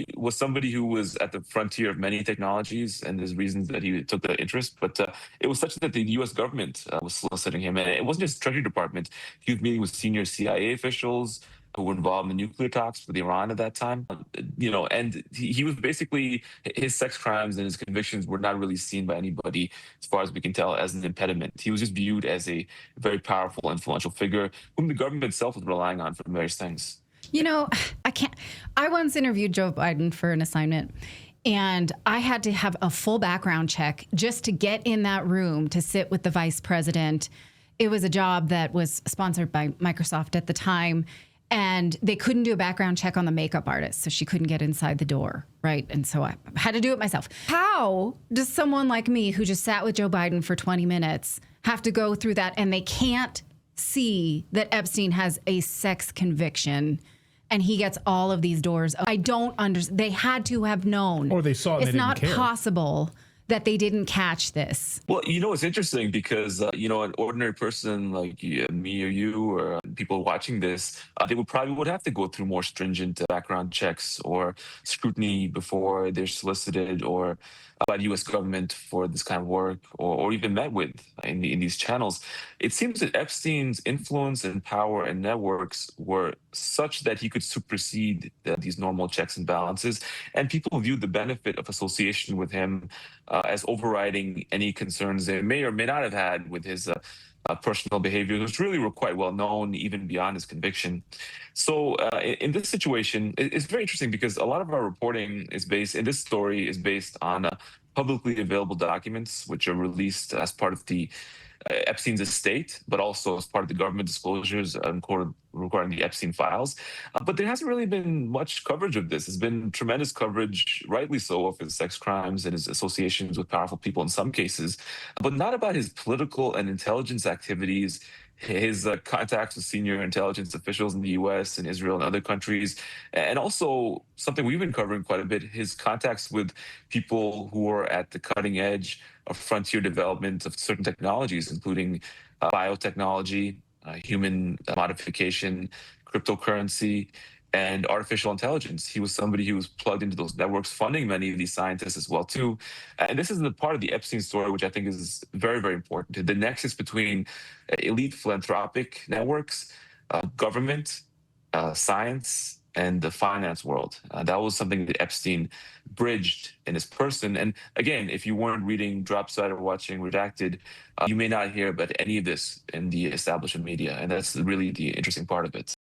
he was somebody who was at the frontier of many technologies, and there's reasons that he took that interest. But it was such that the U.S. government was soliciting him, and it wasn't just Treasury Department. He was meeting with senior CIA officials who were involved in the nuclear talks with Iran at that time. And he was basically his sex crimes and his convictions were not really seen by anybody, as far as we can tell, as an impediment. He was just viewed as a very powerful, influential figure whom the government itself was relying on for various things. You know, I can't. I once interviewed Joe Biden for an assignment, and I had to have a full background check just to get in that room to sit with the vice president. It was a job that was sponsored by Microsoft at the time, and they couldn't do a background check on the makeup artist, so she couldn't get inside the door, right? And so I had to do it myself. How does someone like me, who just sat with Joe Biden for 20 minutes, have to go through that, and they can't see that Epstein has a sex conviction and he gets all of these doors? I don't understand. They had to have known. Or they saw it and it's they not didn't care. possible that they didn't catch this. Well, it's interesting because, an ordinary person like me or you or people watching this, they would have to go through more stringent background checks or scrutiny before they're solicited or by the U.S. government for this kind of work or even met with in these channels. It seems that Epstein's influence and power and networks were such that he could supersede these normal checks and balances. And people viewed the benefit of association with him as overriding any concerns they may or may not have had with his personal behavior, which really were quite well known even beyond his conviction. So in this situation, it's very interesting because a lot of our reporting in this story is based on publicly available documents, which are released as part of the Epstein's estate, but also as part of the government disclosures regarding the Epstein files. But there hasn't really been much coverage of this. There's been tremendous coverage, rightly so, of his sex crimes and his associations with powerful people in some cases, but not about his political and intelligence activities, his contacts with senior intelligence officials in the U.S. and Israel and other countries, and also something we've been covering quite a bit, his contacts with people who are at the cutting edge of frontier development of certain technologies, including biotechnology, human modification, cryptocurrency, and artificial intelligence. He was somebody who was plugged into those networks, funding many of these scientists as well, too. And this is the part of the Epstein story, which I think is very, very important. The nexus between elite philanthropic networks, government, science, and the finance world. That was something that Epstein bridged in his person. And again, if you weren't reading Dropside or watching Redacted, you may not hear about any of this in the establishment media. And that's really the interesting part of it.